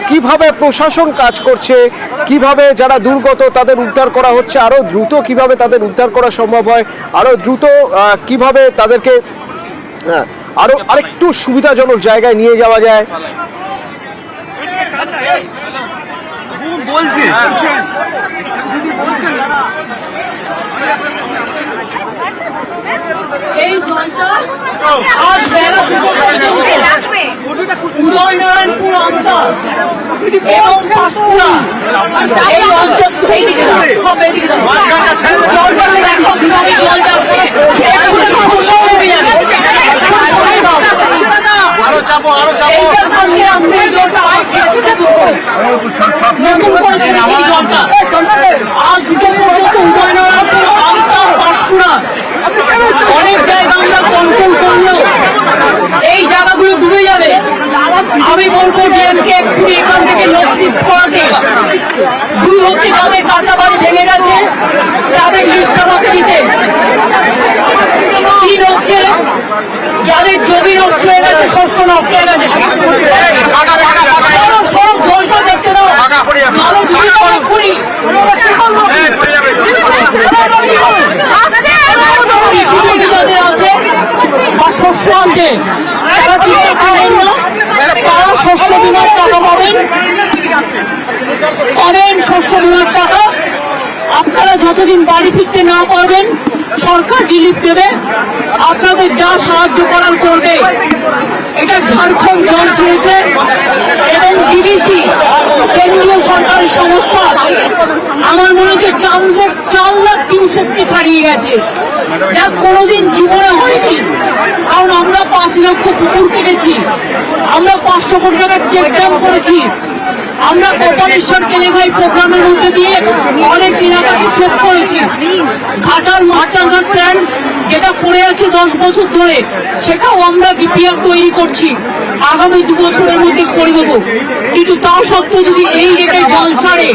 কিভাবে প্রশাসন কাজ করছে, কিভাবে যারা দুর্গত তাদের উদ্ধার করা হচ্ছে, আরও দ্রুত কিভাবে তাদের উদ্ধার করা সম্ভব হয়, আরও দ্রুত কিভাবে তাদেরকে আরেকটু সুবিধাজনক জায়গায় নিয়ে যাওয়া যায়। এই জলটা আজ বেলা উদয়নারায়ণপুর অঞ্চল এবং পাঁশকুড়া এই অঞ্চল সব জলটা দেখো কিভাবে জল যাচ্ছে। নতুন করেছেন এই জলটা আজ দুটো পর্যন্ত উদয়নারায়ণপুর অঞ্চল পাঁশকুড়া অনেক জায়গা আমরা কন্ট্রোল করলেও এই জায়গাগুলো ডুবে যাবে। আমি বলবো ডিএমকে এখান থেকে লোকশিফট করাতে। দুই হচ্ছে তাদের কাঁচা বাড়ি ভেঙে গেছে, তাদের লিস্ট আমাকে দিতে। তিন হচ্ছে যাদের জমি নষ্ট হয়ে গেছে, শস্য নষ্ট হয়ে গেছে, সব জলটা দেখতে দাও। যাদের আছে বা শস্য আছে তারা চিন্তা করেন না, তারা শস্য বিমার টাকা পাবেন, পাবেন শস্য বিমার টাকা। আপনারা যতদিন বাড়ি ফিরতে না পারবেন সরকার রিলিফ দেবে, আপনাদের যা সাহায্য করার করবে। এটা ঝাড়খণ্ড জল ছেড়েছে এবং ডিবিসি কেন্দ্রীয় সরকারের সংস্থা আমার মনে হচ্ছে 4,03,000 ছাড়িয়ে গেছে, যা কোনোদিন জীবনে হয়নি। কারণ আমরা 5 লক্ষ পুকুর কেটেছি, আমরা 500 কোটি টাকার চেক ড্যাম করেছি, আমরা কপালেশ্বর কেলেভাই প্রোগ্রামের মধ্যে দিয়ে অনেক এলাকাকে সেভ করেছি। ঘাটাল মাচারঘাট প্ল্যান্ট যেটা পড়ে আছে 10 বছর ধরে, সেটাও আমরা বিপিআর তৈরি করছি, আগামী 2 বছরের মধ্যে করে দেবো। কিন্তু তা সত্ত্বেও যদি এই রেটে জল ছাড়ে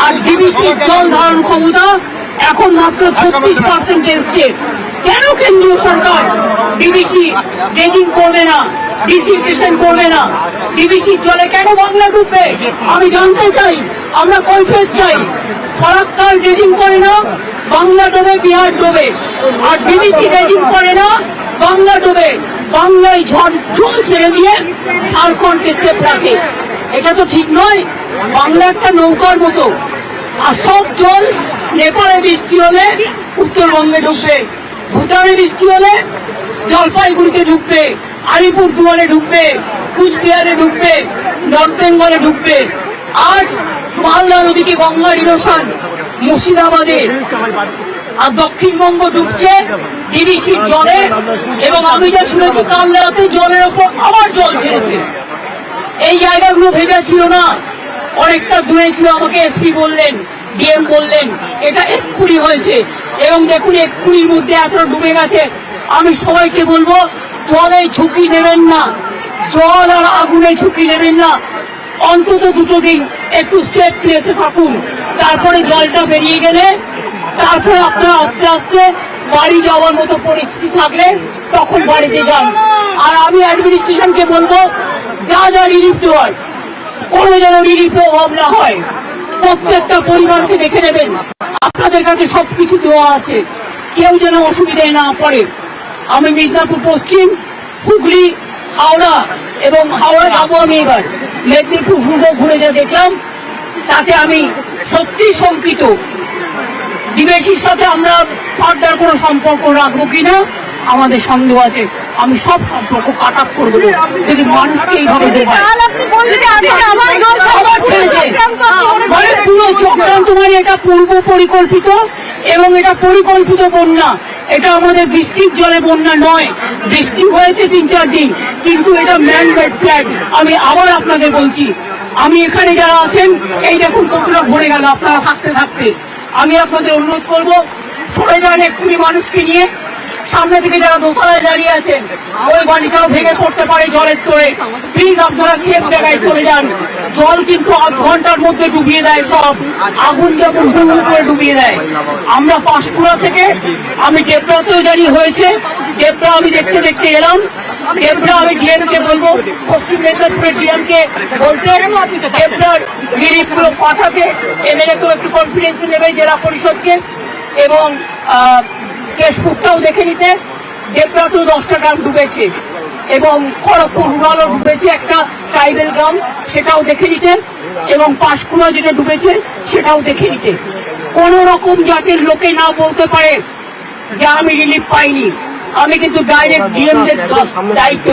আর ডিবিসির জল ধারণ ক্ষমতা এখন মাত্র 36% এসছে, কেন কেন্দ্রীয় সরকার ডিবিসি ড্রেজিং করবে না, ডিসিলটেশন করবে না? ডিবিসির জলে কেন বাংলা ডুববে আমি জানতে চাই, আমরা কৈফিয়ত চাই। ফরাক্কাল ড্রেজিং করে না, বাংলা ডোবে, বিহার ডোবে। আর ডিবিসি ড্রেজিং করে না, বাংলা ডোবে, বাংলায় জল ছেড়ে দিয়ে ঝাড়খণ্ডকে সেফ রাখে। এটা তো ঠিক নয়। বাংলা একটা নৌকার মতো, আর সব জল নেপালে বৃষ্টি হলে উত্তরবঙ্গে ঢুকবে, ভুটানে বৃষ্টি হলে জলপাইগুড়িতে ঢুকবে, আলিপুরদুয়ারে ঢুকবে, কুচবিহারে ঢুকবে, নর্থ বেঙ্গলে ঢুকবে। আর মালদা নদীকে গঙ্গার ইরোশন মুর্শিদাবাদে, আর দক্ষিণবঙ্গ ডুবছে ডিবিসির জলে। এবং আমি যা শুনেছি কাল রাতে জলের ওপর আবার জল ছেড়েছে। এই জায়গাগুলো ভেজা ছিল না, অনেকটা দূরে ছিল। আমাকে এসপি বললেন, ডিএম বললেন এটা এক্ষুনি হয়েছে। এবং দেখুন এক্ষুনির মধ্যে এতটা ডুবে গেছে। আমি সবাইকে বলবো জলে ঝুঁকি নেবেন না, জল আর আগুনে ঝুঁকি নেবেন না। অন্তত 2 দিন একটু সেফ প্লেসে থাকুন, তারপরে জলটা বেরিয়ে গেলে তারপরে আপনারা আস্তে আস্তে বাড়ি যাওয়ার মতো পরিস্থিতি থাকলে তখন বাড়িতে যান। আর আমি অ্যাডমিনিস্ট্রেশনকে বলবো যা যা রিলিফ দেওয়ার কোনো যেন রিলিফে অভাব না হয়। প্রত্যেকটা পরিবারকে দেখে নেবেন, আপনাদের কাছে সবকিছু দেওয়া আছে, কেউ যেন অসুবিধায় না পড়ে। আমি মিদনাপুর পশ্চিম, হুগলি, হাওড়া এবং হাওড়া যাবো আমি এবার, মেদিনীপুর ঘুরে যা দেখলাম তাতে আমি সত্যি শঙ্কিত। ডিবিসির সাথে আমরা ফার্দার কোনো সম্পর্ক রাখবো কিনা আমাদের সন্দেহ আছে। আমি সব সম্পর্ক কাট আপ করে দেবো যদি মানুষকে এইভাবে দেবো। মানে পুরো চক্রান্ত, মানে এটা পূর্ব পরিকল্পিত এবং এটা পরিকল্পিত বন্যা। এটা আমাদের বৃষ্টির জলে বন্যা নয়, বৃষ্টি হয়েছে 3-4 দিন, কিন্তু এটা ম্যান মেড প্ল্যান। আমি আবার আপনাদের বলছি, আমি এখানে যারা আছেন এই দেখুন কতটা ভরে গেল আপনারা থাকতে থাকতে। আমি আপনাদের অনুরোধ করবো সরে যান এক্ষুনি মানুষকে নিয়ে। সামনে থেকে যারা দোতলায় দাঁড়িয়ে আছেন ওই বাড়িটাও ভেঙে পড়তে পারে জলের তোড়ে। প্লিজ আপনারা সেফ জায়গায় চলে যান। জল কিন্তু আধ ঘন্টার মধ্যে ডুবিয়ে দেয় সব, আগুন যেমন হু হু করে ডুবিয়ে দেয়। আমরা পাঁশকুড়া থেকে, আমি দেবরাতেও জানি হয়েছে, দেবরা আমি দেখতে দেখতে এলাম, দেবরা, আমি ডিএম কে বলবো, পশ্চিম মেদিনীপুরের ডিএম কে বলতে, দেবরার রিলিফ গুলো পাঠাতে, এমএলএ তো একটু কনফিডেন্স নেবে জেলা পরিষদকে, এবং কেশপুরটাও দেখে নিতে। দেবরা তো 10টা গ্রাম ডুবেছে, এবং খড়গপুর রুরালও ডুবেছে, একটা ট্রাইবেল গ্রাম, সেটাও দেখে নিতে, এবং পাঁশকুড়া যেটা ডুবেছে সেটাও দেখে নিতে। কোন রকম জাতের লোকে না বলতে পারে যে আমি রিলিফ পাইনি। আমি কিন্তু ডাইরেক্ট ডিএম দের দায়িত্ব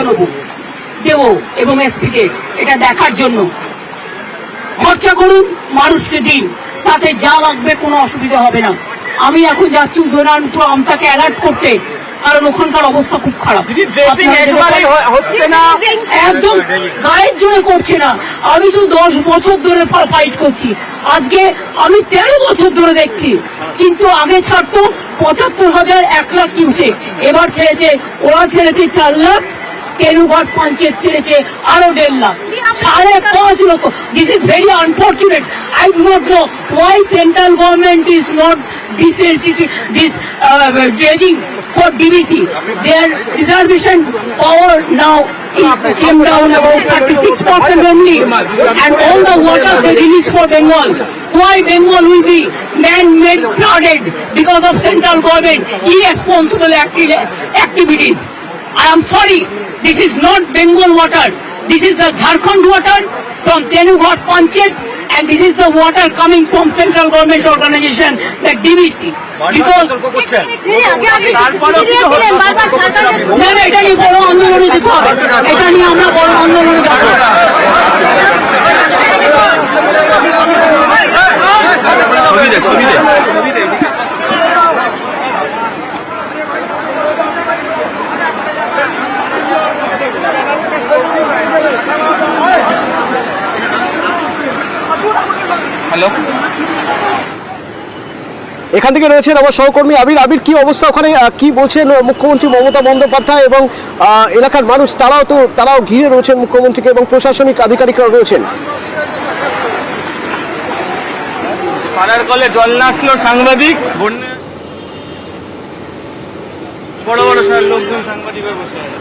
দেব এবং এসপি কে এটা দেখার জন্য। খরচা করুন, মানুষকে দিন, তাতে যা লাগবে কোনো অসুবিধা হবে না। আমি এখন যাচ্ছি উদয়নারায়ণপুর আমতাকে অ্যালার্ট করতে, কারণ ওখানকার অবস্থা খুব খারাপ, হচ্ছে না, একদম গায়ের জোরে করছে না। আমি তো 10 বছর ধরে ফাইট করছি, আজকে আমি 13 বছর ধরে দেখছি, কিন্তু আগে ছাড়তো 75,000 1 লাখ কিউসেক, এবার ছেড়েছে, ওরা ছেড়েছে 4 লাখ, তেনুঘাট পঞ্চায়েত ছেড়েছে আরো 1.5 লাখ, 5.5 লক্ষ। This is very unfortunate. I do not know Y central government is not this dredging for DVC. Their reservation power now came down about 36% only, and all the water they release for Bengal. Why Bengal will be man-made flooded because of central government irresponsible activities? I am sorry, this is not Bengal water. This is the Jharkhand water from Tenughat Panchayat, and this is the water coming from central government organization like DVC. Because এটা নিয়ে বড় আন্দোলনে যেতে হবে, এটা নিয়ে আমরা বড় আন্দোলনে যাব। হ্যালো, এখান থেকে রয়েছেন আমার সহকর্মী আবির। আবির, কি অবস্থা ওখানে, কি বলছেন মুখ্যমন্ত্রী মমতা বন্দ্যোপাধ্যায় এবং এলাকার মানুষ? তারাও ঘিরে রয়েছেন মুখ্যমন্ত্রীকে এবং প্রশাসনিক আধিকারিকরা রয়েছেন। পাড়ার কলে জল না আসলো, সাংবাদিক বন্যা, বড় বড় লোকজন সাংবাদিক হয়ে বসে আছে।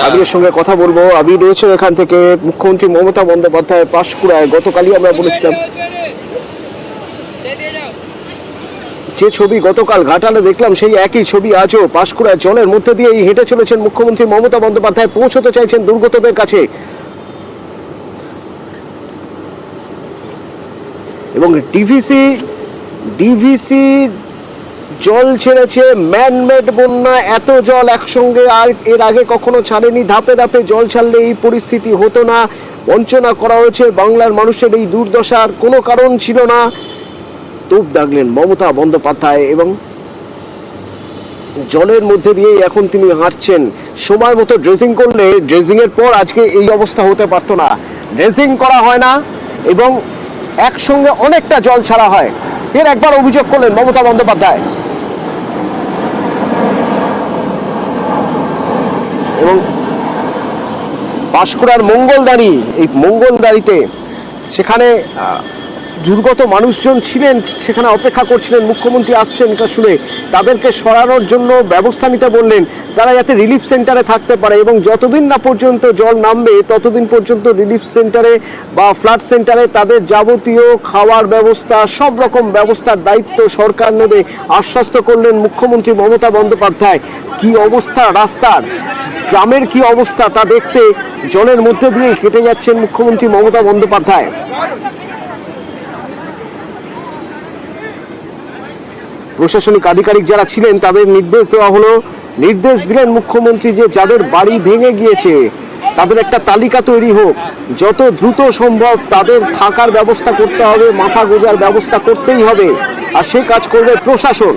আবিরের সঙ্গে কথা বলবো। আবির রয়েছে এখান থেকে। মুখ্যমন্ত্রী মমতা বন্দ্যোপাধ্যায় পাঁশকুড়ায়, গতকালই আমরা বলেছিলাম যে ছবি গতকাল ঘাটালে দেখলাম, সেই একই ছবি আজও পাঁশকুড়ায় জলের মধ্যে দিয়েই হেঁটে চলেছেন মুখ্যমন্ত্রী মমতা বন্দ্যোপাধ্যায়, পৌঁছতে চাইছেন দুর্গতদের কাছে। এবং ডিভিসি জল ছেড়েছে, ম্যানমেড বন্যা, এত জল একসঙ্গে আর এর আগে কখনো ছাড়েনি। ধাপে ধাপে জল ছাড়লে এই পরিস্থিতি হতো না। বঞ্চনা করা হয়েছে বাংলার মানুষের, এই দুর্দশার কোনো কারণ ছিল না। তোপ দাগলেন মমতা বন্দ্যোপাধ্যায় এবং জলের মধ্যে দিয়েই এখন তিনি হাঁটছেন। সময় মতো ড্রেজিং করলে, ড্রেজিং এর পর আজকে এই অবস্থা হতে পারতো না। ড্রেজিং করা হয় না এবং একসঙ্গে অনেকটা জল ছাড়া হয়, এর একবার অভিযোগ করলেন মমতা বন্দ্যোপাধ্যায়। এবং পাঁশকুড়ার মঙ্গলদাঁড়ি, এই মঙ্গলদাঁড়িতে সেখানে দুর্গত মানুষজন ছিলেন, সেখানে অপেক্ষা করছিলেন মুখ্যমন্ত্রী আসছেন এটা শুনে। তাদেরকে সরানোর জন্য ব্যবস্থা নিতে বললেন, তারা যাতে রিলিফ সেন্টারে থাকতে পারে এবং যতদিন না পর্যন্ত জল নামবে ততদিন পর্যন্ত রিলিফ সেন্টারে বা ফ্লাড সেন্টারে তাদের যাবতীয় খাওয়ার ব্যবস্থা, সব রকম ব্যবস্থার দায়িত্ব সরকার নেবে আশ্বস্ত করলেন মুখ্যমন্ত্রী মমতা বন্দ্যোপাধ্যায়। কি অবস্থা রাস্তার, গ্রামের কি অবস্থা তা দেখতে জলের মধ্যে দিয়ে হেঁটে যাচ্ছেন মুখ্যমন্ত্রী মমতা বন্দ্যোপাধ্যায়। প্রশাসনিক আধিকারিক যারা ছিলেন তাদের নির্দেশ দেওয়া হলো, নির্দেশ দিলেন মুখ্যমন্ত্রী যে যাদের বাড়ি ভেঙে গিয়েছে তাদের একটা তালিকা তৈরি হোক, যত দ্রুত সম্ভব তাদের থাকার ব্যবস্থা করতে হবে, মাথা গোঁজার ব্যবস্থা করতেই হবে, আর সে কাজ করবে প্রশাসন।